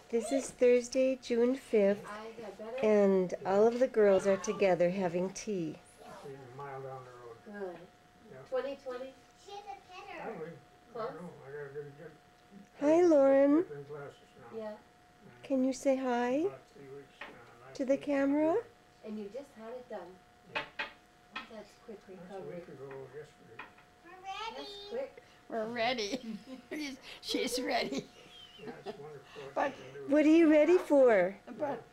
This is Thursday, June 5th, and all of the girls are together having tea. Even a mile down the road. Good. Yeah. 2020? She's a petter. Probably. I don't know. I gotta get Hi, Lauren. different glasses now. Yeah. Can you say hi About 3 weeks now. to the camera? And you just had it done. Yeah. That's quick That's a recovery. week ago yesterday. We're That's ready. quick. We're ready. She's ready. Yeah, it's wonderful what But- you can do. What are you ready for? But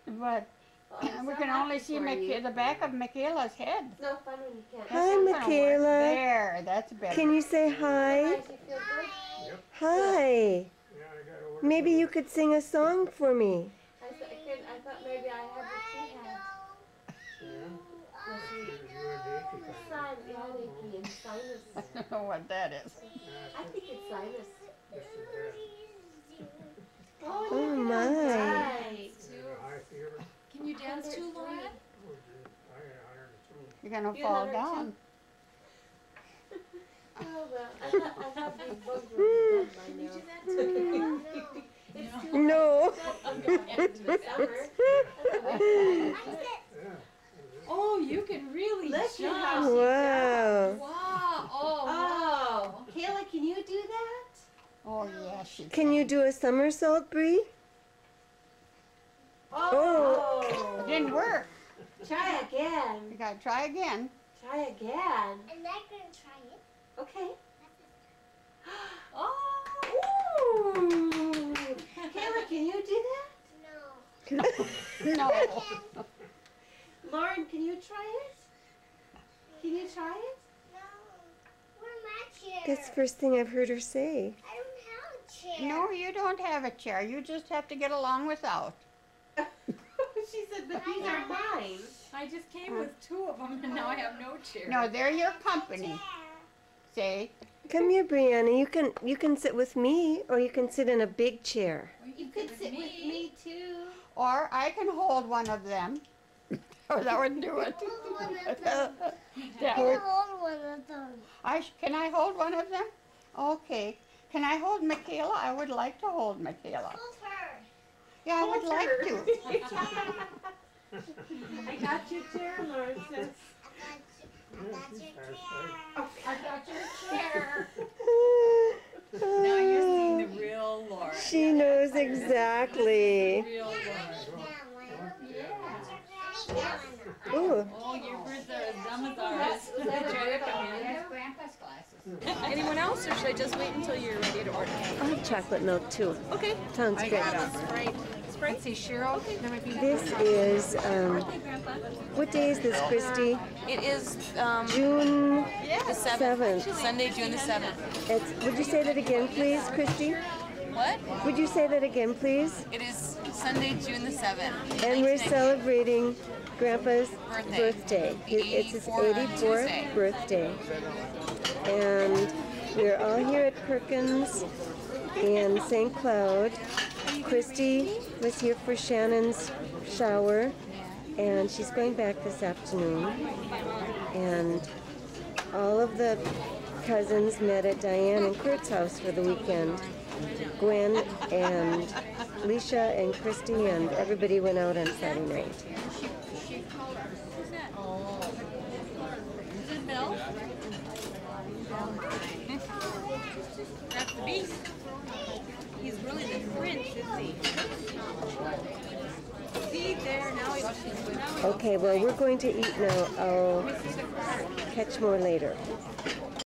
Oh, I'm we so can only happy see for you. the back of Michaela's head. It's no fun when you can't. Hi, That's not gonna work. Michaela. There, that's better. Can you say Guys, hi? you feel good? Yep. Hi. Yeah, I gotta order Maybe some. you could sing a song for me. I thought maybe I had what she had. Yeah. Was she You had the achy kind. sinus? Yeah, achy and sinus. I don't know what that is. Yeah, I think it's sinus. it's just as bad. Oh, my. Right. You have a high fever. Can you dance too, Lauren? Oh, gee. I had 102. You're gonna You're fall 102. down. Oh, well, I thought these bugs would be dead by now. It's too No. summer. Yeah. Oh, you can really Look at jump. how she Wow. Wow. Oh, Oh, wow. Kayla, can you do that? Oh yeah, she Can you do a somersault, Bree? Oh. It didn't work. Try You again. gotta try again. Try again. I'm not gonna try it. Okay. Oh. Ooh. Kayla, can you do No. No. that? Lauren, can you try it? Can you try it? No. Where's my chair? That's the first thing I've heard her say. I don't have a chair. No, you don't have a chair. You just have to get along without. She said, but these are mine. I just came with two of them and now I have no chair. No, they're your company. Say, Come here, Brianna. You can sit with me, or you can sit in a big chair. You could sit with me too. or I can hold one of them. Oh, that wouldn't do it. Hold one of them. That Can would- hold one of them. Can I hold one of them? Okay. Can I hold Michaela? I would like to hold Michaela. Hold her. Yeah, I would like to. I got your chair, Lauren says. I got your chair. I got your chair. Now you're seeing the real Lauren. She knows exactly. Real Lauren. Ooh. Oh, your birds are as dumb as ours. That's Grandpa's glasses. Anyone else, or should I just wait until you're ready to order? I'll have chocolate milk too. Okay. Sounds good. Sprite. Let's see, Cheryl. There might be This is, what day is this, Christy? It is June the 7th. Sunday, June the 7th. Would you say that again, please, Christy? What? Would you say that again, please? It is Sunday, June the 7th. And we're celebrating Grandpa's Birthday. birthday. It's his 84th 84th birthday. And we're all here at Perkins in St. Cloud. Christy was here for Shannon's shower, and she's going back this afternoon. And all of the cousins met at Diane and Kurt's house for the weekend. Gwen and Leisha and Christy and everybody went out on Saturday night. Is it Bill? That's the beast. He's really the prince, isn't he? See there, now he's... Okay, well, we're going to eat now. I'll catch more later.